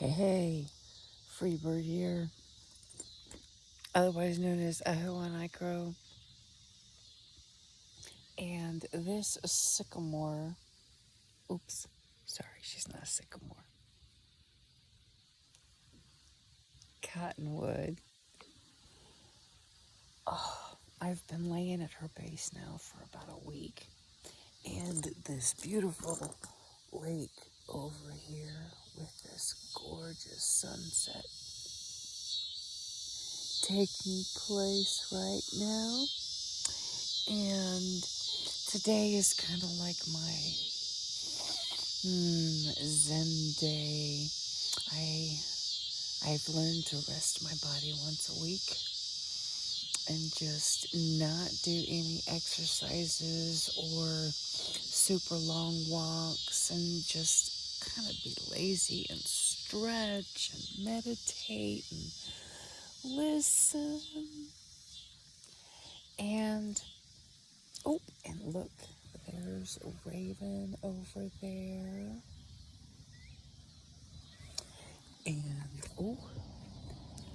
Hey, Freebird here, otherwise known as Ahuanicro. And this sycamore, oops, sorry, she's not a sycamore, cottonwood. Oh, I've been laying at her base now for about a week. And this beautiful lake over here with this gorgeous sunset taking place right now. And today is kind of like my Zen day. I've learned to rest my body once a week and just not do any exercises or super long walks and just kind of be lazy and stretch and meditate and listen. And look, there's a raven over there. And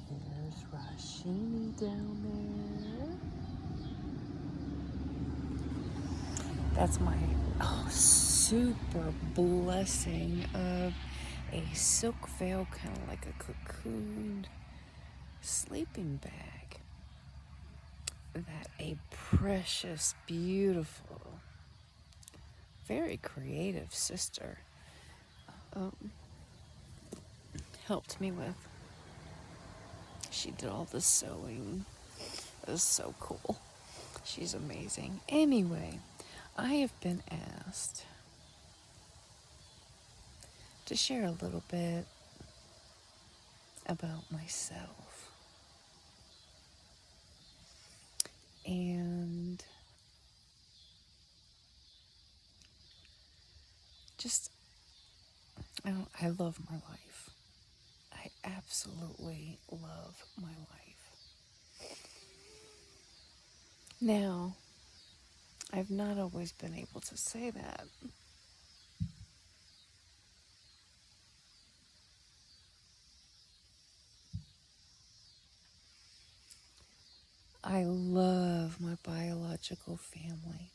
there's Rashini down there. That's my super blessing of a silk veil, kind of like a cocooned sleeping bag that a precious, beautiful, very creative sister helped me with. She did all the sewing. It was so cool. She's amazing. Anyway, I have been asked to share a little bit about myself. And just, I love my life. I absolutely love my life. Now, I've not always been able to say that. I love my biological family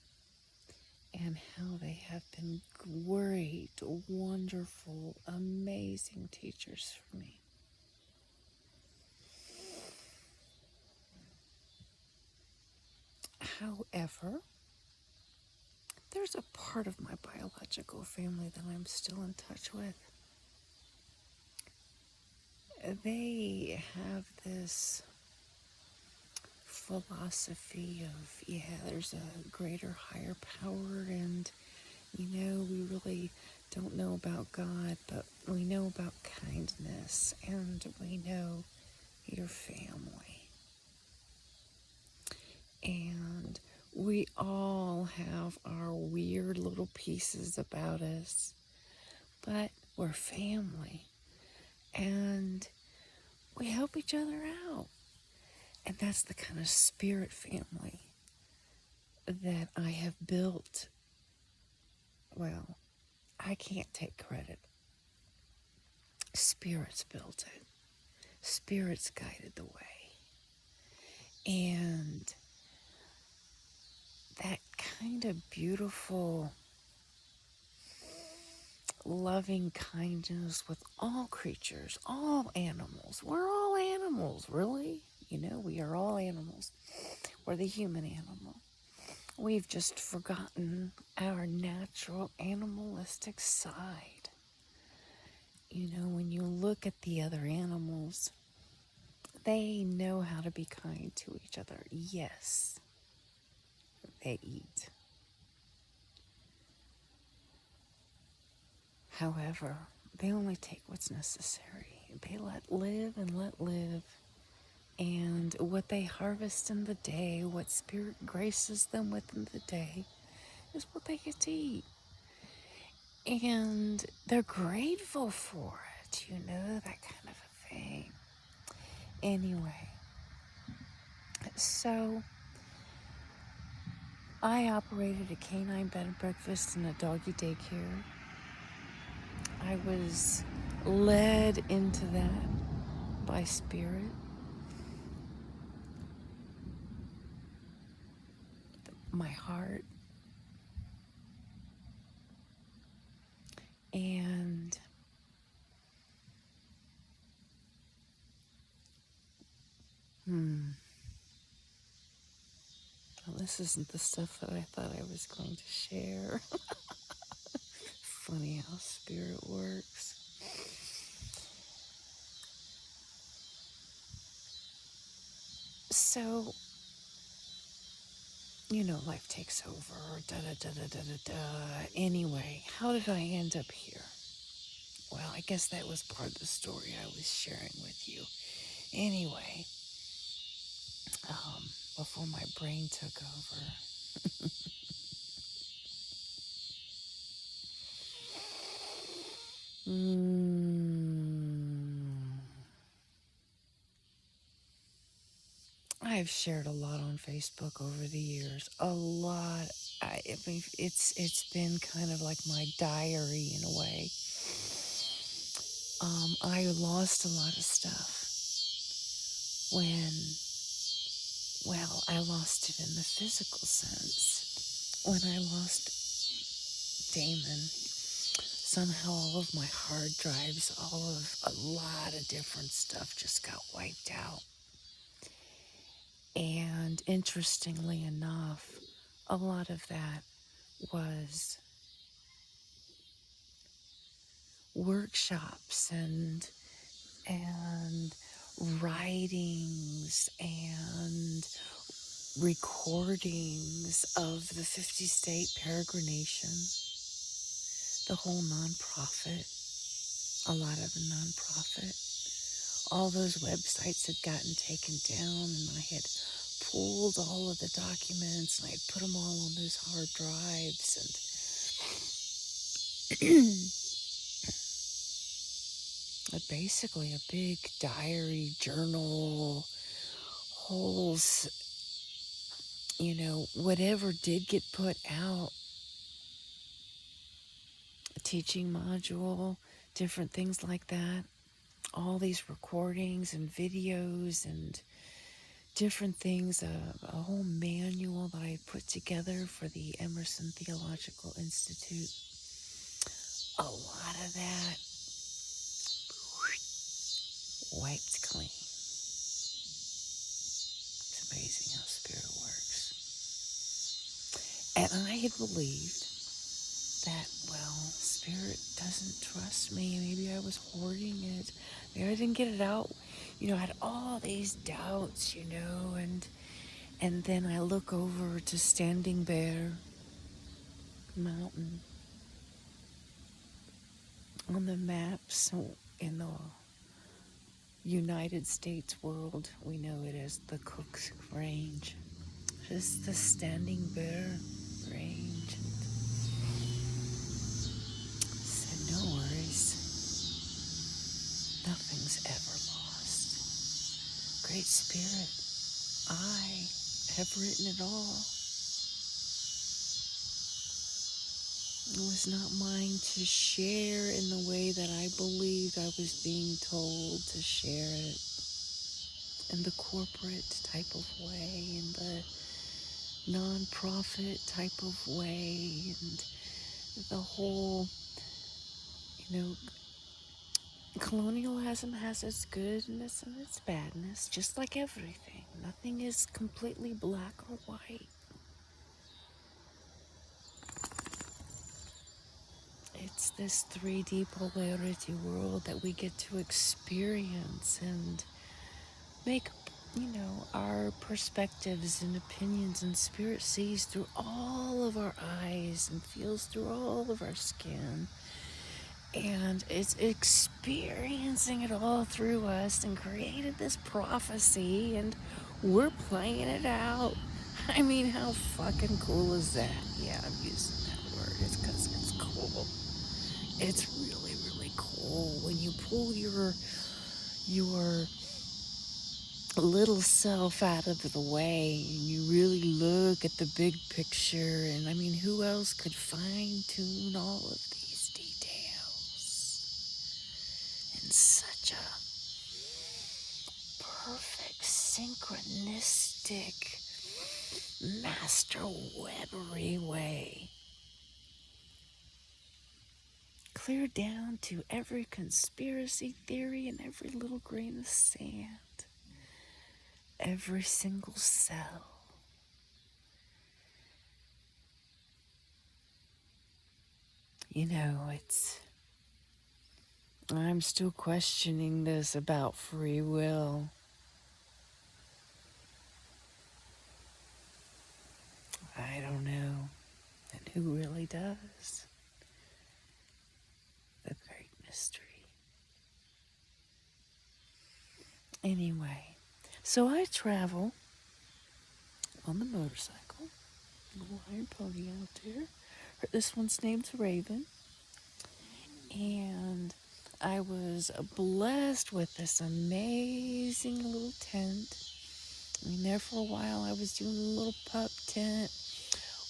and how they have been great, wonderful, amazing teachers for me. However, there's a part of my biological family that I'm still in touch with. They have this philosophy of, there's a greater, higher power, and, we really don't know about God, but we know about kindness, and we know your family. And we all have our weird little pieces about us, but we're family. And we help each other out. And that's the kind of spirit family that I have built. Well, I can't take credit. Spirits built it. Spirits guided the way. And that kind of beautiful, loving kindness with all creatures, all animals. We're all animals, really. We are all animals. We're the human animal. We've just forgotten our natural animalistic side. When you look at the other animals, they know how to be kind to each other. Yes, they eat. However, they only take what's necessary. They let live and let live. And what they harvest in the day, what spirit graces them with in the day, is what they get to eat. And they're grateful for it, that kind of a thing. Anyway, so I operated a canine bed and breakfast and a doggy daycare. I was led into that by Spirit, my heart, and well, this isn't the stuff that I thought I was going to share. Funny how Spirit works. So, life takes over, da da da da da da da. Anyway, how did I end up here? Well, I guess that was part of the story I was sharing with you. Anyway, before my brain took over. I've shared a lot on Facebook over the years. A lot. I mean, it's been kind of like my diary in a way. I lost a lot of stuff when, well, I lost it in the physical sense. When I lost Damon, somehow all of my hard drives, all of a lot of different stuff just got wiped out. And interestingly enough, a lot of that was workshops and writings and recordings of the 50-state peregrination, the whole nonprofit, a lot of the nonprofit. All those websites had gotten taken down, and I had pulled all of the documents and I had put them all on those hard drives, and basically a big diary, journal, holes, whatever did get put out, a teaching module, different things like that, all these recordings and videos and different things, a whole manual that I put together for the Emerson Theological Institute. A lot of that wiped clean. It's amazing how Spirit works. And I had believed that, well, Spirit doesn't trust me. Maybe I was hoarding it. Maybe I didn't get it out. I had all these doubts, and then I look over to Standing Bear Mountain on the maps in the United States world. We know it as the Cook's Range. Just the Standing Bear Range. Said, no worries. Nothing's ever lost. Great Spirit, I have written it all. It was not mine to share in the way that I believed I was being told to share it. In the corporate type of way, in the non-profit type of way, and the whole, colonialism has its goodness and its badness, just like everything. Nothing is completely black or white. It's this 3D polarity world that we get to experience and make, our perspectives and opinions, and Spirit sees through all of our eyes and feels through all of our skin. And it's experiencing it all through us and created this prophecy, and we're playing it out. I mean, how fucking cool is that? Yeah, I'm using that word. It's because it's cool. It's really, really cool when you pull your little self out of the way and you really look at the big picture. And I mean, who else could fine tune all of these details? such a perfect, synchronistic, master webbery way. Clear down to every conspiracy theory and every little grain of sand, every single cell. You know, I'm still questioning this about free will. I don't know. And who really does? The great mystery. Anyway, so I travel on the motorcycle, little iron pony out there. This one's name's Raven. And I was blessed with this amazing little tent. I mean, there for a while I was doing a little pup tent,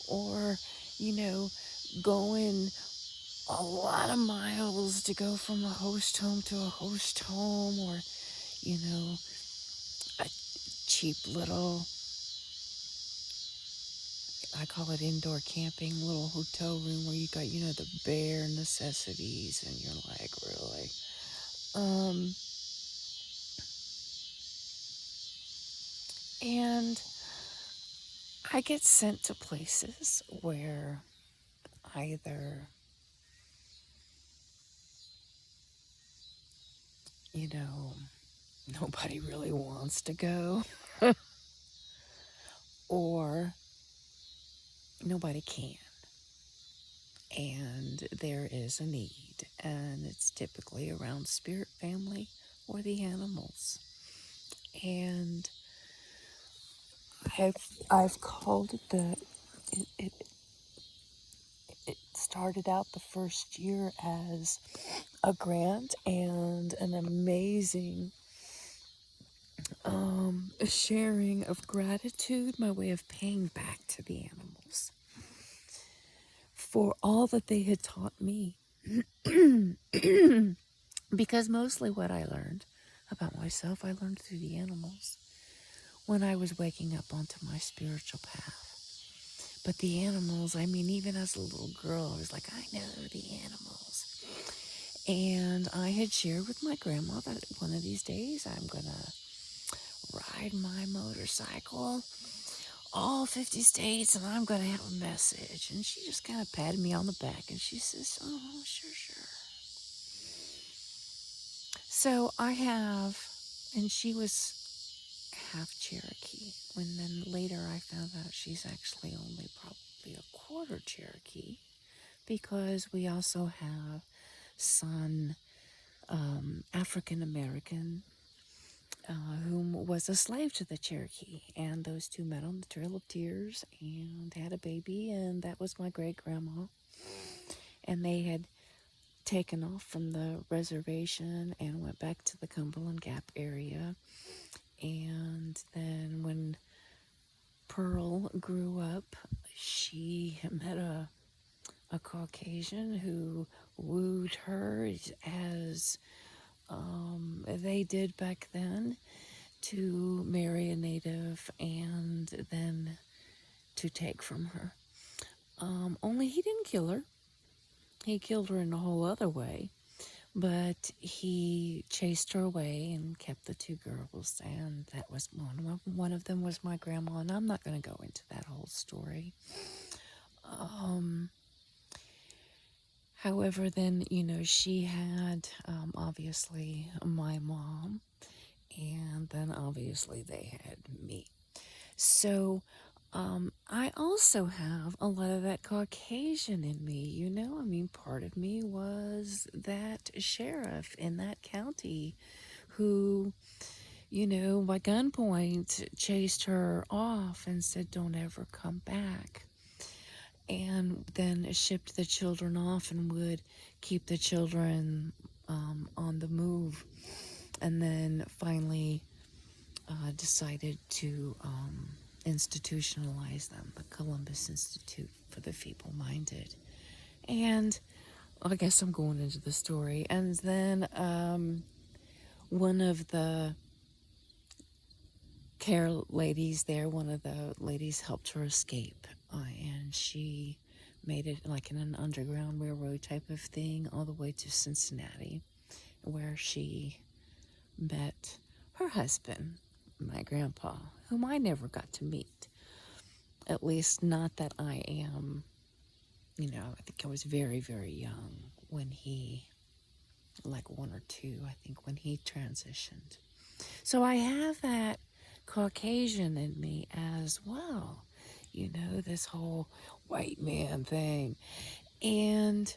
or, going a lot of miles to go from a host home to a host home, or, a cheap little, I call it indoor camping, little hotel room where you got, the bare necessities, and you're like, really? And I get sent to places where either, nobody really wants to go, or nobody can. And there is a need, and it's typically around spirit family or the animals. And I've called it that. It started out the first year as a grant and an amazing sharing of gratitude, my way of paying back to the animals for all that they had taught me. Because mostly what I learned about myself, I learned through the animals when I was waking up onto my spiritual path. But the animals, I mean, even as a little girl, I was like, I know the animals. And I had shared with my grandma that one of these days I'm going to ride my motorcycle all 50 states and I'm going to have a message. And she just kind of patted me on the back and she says, oh, sure. So I have, and she was half Cherokee, when then later I found out she's actually only probably a quarter Cherokee, because we also have son, African American, whom was a slave to the Cherokee, and those two met on the Trail of Tears and had a baby, and that was my great grandma. And they had taken off from the reservation and went back to the Cumberland Gap area. And then when Pearl grew up, she met a Caucasian who wooed her, as they did back then, to marry a native and then to take from her. Only he didn't kill her. He killed her in a whole other way. But he chased her away and kept the two girls, and that was one of them was my grandma, and I'm not going to go into that whole story. However, then, she had, obviously, my mom, and then obviously they had me. So, I also have a lot of that Caucasian in me, I mean, part of me was that sheriff in that county who, by gunpoint chased her off and said, don't ever come back. And then shipped the children off and would keep the children on the move. And then finally decided to institutionalize them, the Columbus Institute for the Feeble-Minded. And I guess I'm going into the story. And then one of the care ladies there, one of the ladies helped her escape, and she made it like in an underground railroad type of thing all the way to Cincinnati, where she met her husband, my grandpa, whom I never got to meet. At least not that I am, I think I was very, very young when he, like 1 or 2, I think, when he transitioned. So I have that Caucasian in me as well, this whole white man thing. And,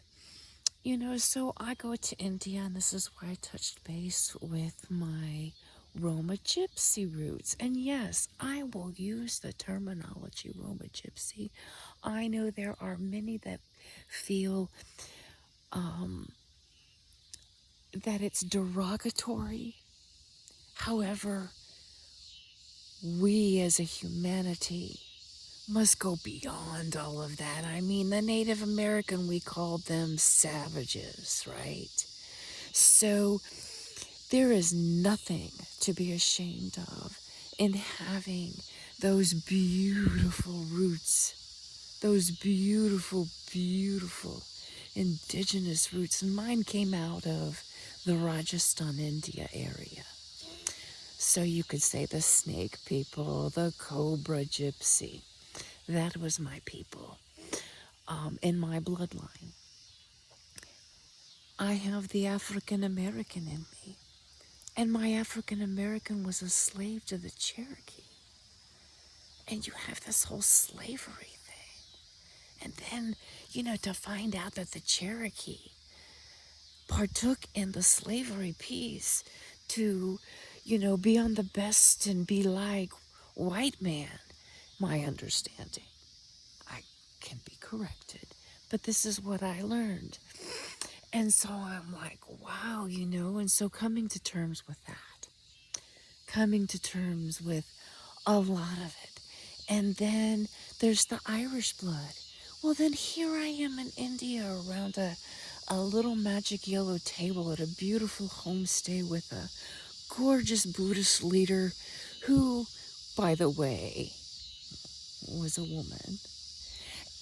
so I go to India, and this is where I touched base with my Roma Gypsy roots. And yes, I will use the terminology Roma Gypsy. I know there are many that feel that it's derogatory. However, we as a humanity must go beyond all of that. I mean, the Native American, we called them savages, right? So there is nothing to be ashamed of in having those beautiful roots, those beautiful, beautiful indigenous roots. And mine came out of the Rajasthan, India area. So you could say the snake people, the cobra gypsy. That was my people in my bloodline. I have the African American in me. And my African American was a slave to the Cherokee. And you have this whole slavery thing. And then, to find out that the Cherokee partook in the slavery piece to, be on the best and be like white man, my understanding. I can be corrected, but this is what I learned. And so I'm like, wow, and so coming to terms with that, coming to terms with a lot of it. And then there's the Irish blood. Well, then here I am in India around a little magic yellow table at a beautiful homestay with a gorgeous Buddhist leader who, by the way, was a woman,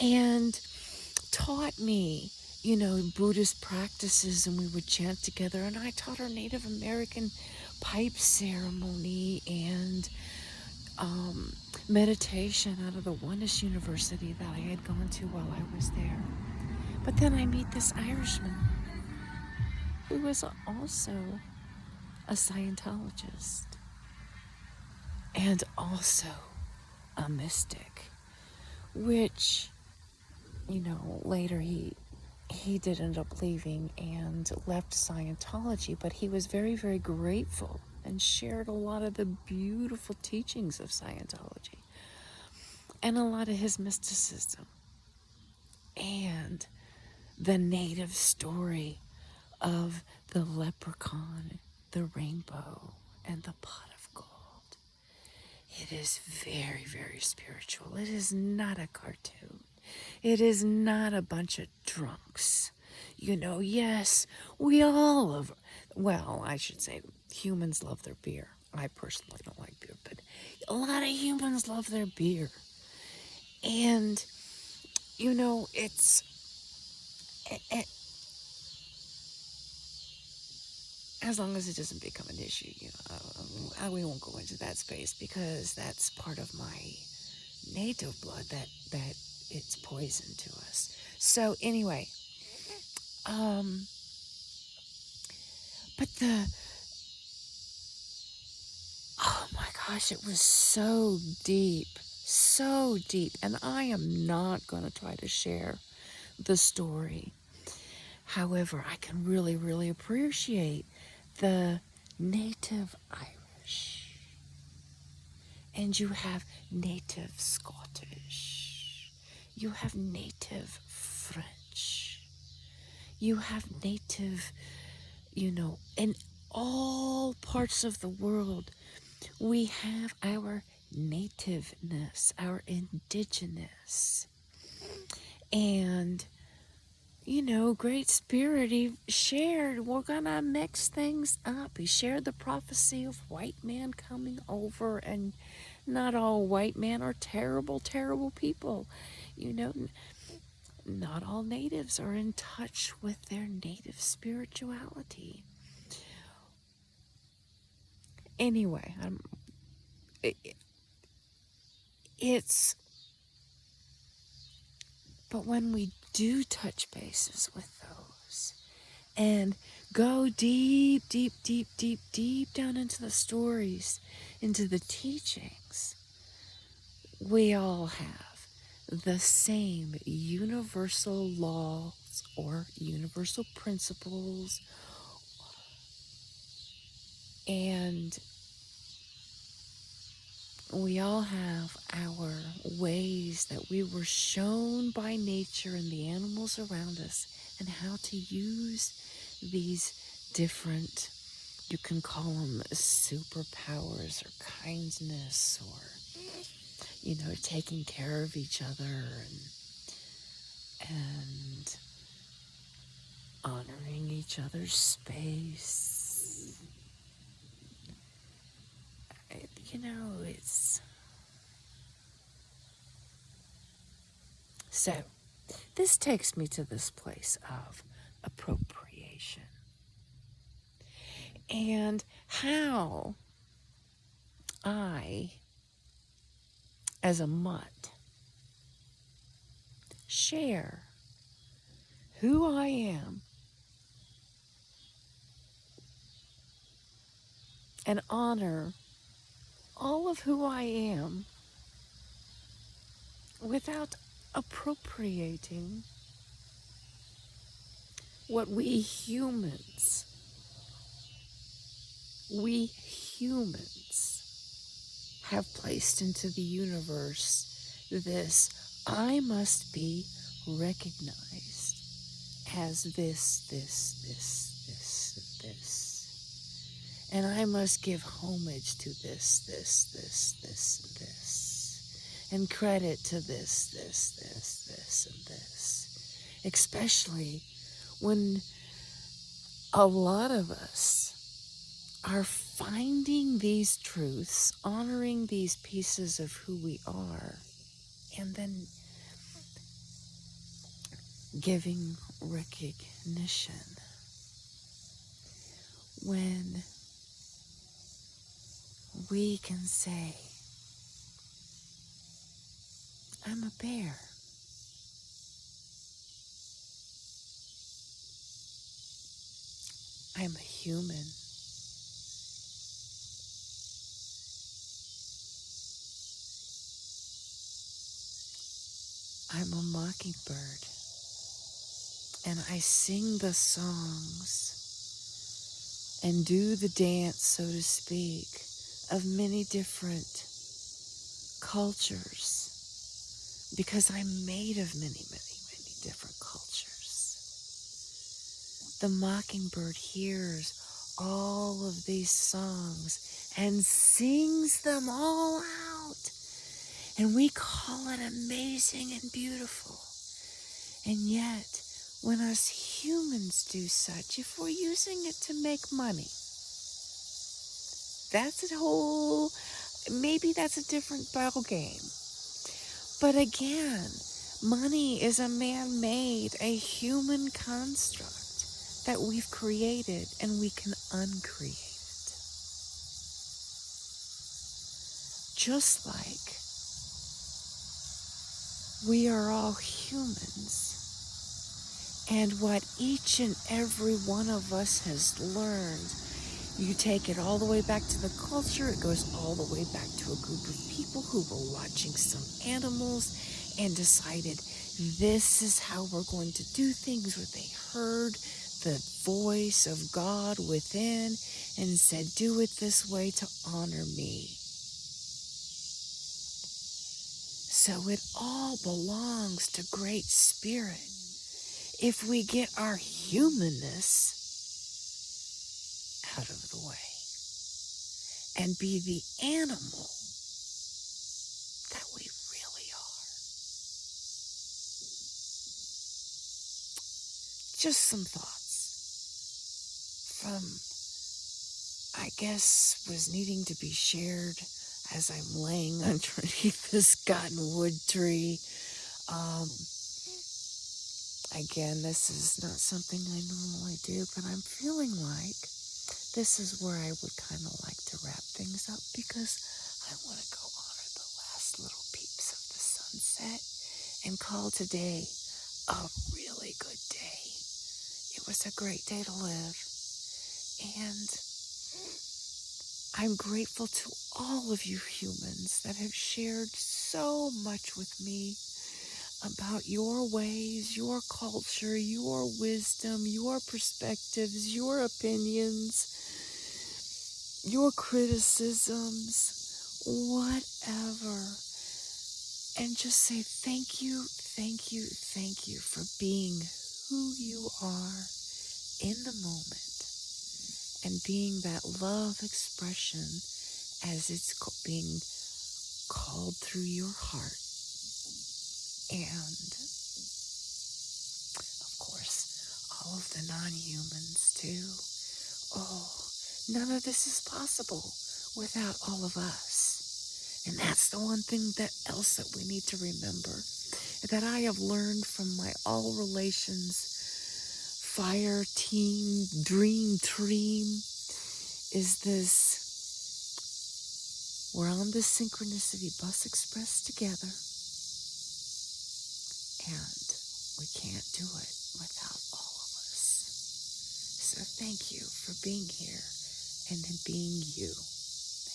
and taught me, Buddhist practices, and we would chant together. And I taught her Native American pipe ceremony and meditation out of the Oneness University that I had gone to while I was there. But then I meet this Irishman who was also a Scientologist and also a mystic, which, later he did end up leaving and left Scientology, but he was very, very grateful and shared a lot of the beautiful teachings of Scientology and a lot of his mysticism and the native story of the leprechaun, the rainbow, and the pot of gold. It is very, very spiritual. It is not a cartoon. It is not a bunch of drunks. Yes, we all love, well, I should say humans love their beer. I personally don't like beer, but a lot of humans love their beer. And, as long as it doesn't become an issue, we won't go into that space because that's part of my native blood that it's poison to us. So anyway, but oh my gosh, it was so deep, and I am not going to try to share the story. However, I can really, really appreciate the native Irish. And you have native Scottish. You have native French. You have native, in all parts of the world, we have our nativeness, our indigenous. And Great Spirit, he shared, we're going to mix things up. He shared the prophecy of white man coming over, and not all white men are terrible, terrible people. Not all natives are in touch with their native spirituality. Anyway, it's, but when we do touch bases with those and go deep, deep, deep, deep, deep down into the stories, into the teachings, we all have the same universal laws or universal principles, and we all have our ways that we were shown by nature and the animals around us, and how to use these different, you can call them superpowers or kindness, or taking care of each other, and honoring each other's space. It's so. This takes me to this place of appropriation, and how I, as a mutt, share who I am and honor all of who I am without appropriating what we humans have placed into the universe. This, I must be recognized as this, and I must give homage to this, and this, and credit to this, and this. Especially when a lot of us are finding these truths, honoring these pieces of who we are, and then giving recognition. When we can say, I'm a bear. I'm a human. I'm a mockingbird. And I sing the songs and do the dance, so to speak, of many different cultures, because I'm made of many, many, many different cultures. The mockingbird hears all of these songs and sings them all out, and we call it amazing and beautiful. And yet, when us humans do such, if we're using it to make money, maybe that's a different ball game. But again, money is a man-made, a human construct that we've created, and we can uncreate it. Just like we are all humans, and what each and every one of us has learned, you take it all the way back to the culture, it goes all the way back to a group of people who were watching some animals and decided this is how we're going to do things, where they heard the voice of God within and said, do it this way to honor me. So it all belongs to Great Spirit. If we get our humanness out of the way and be the animal that we really are. just some thoughts from, I guess, was needing to be shared as I'm laying underneath this cottonwood tree. Um, Again, this is not something I normally do, but I'm feeling like this is where I would kind of like to wrap things up because I want to go honor the last little peeps of the sunset and call today a really good day. It was a great day to live, and I'm grateful to all of you humans that have shared so much with me about your ways, your culture, your wisdom, your perspectives, your opinions, your criticisms, whatever. And just say thank you, thank you for being who you are in the moment and being that love expression as it's being called through your heart. And of course, all of the non-humans too. Oh, none of this is possible without all of us. And that's the one thing else that we need to remember, that I have learned from my All Relations Fire Team Dream is this: we're on this Synchronicity Bus Express together, and we can't do it without all of us. So thank you for being here and being you.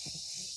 Hey, hey.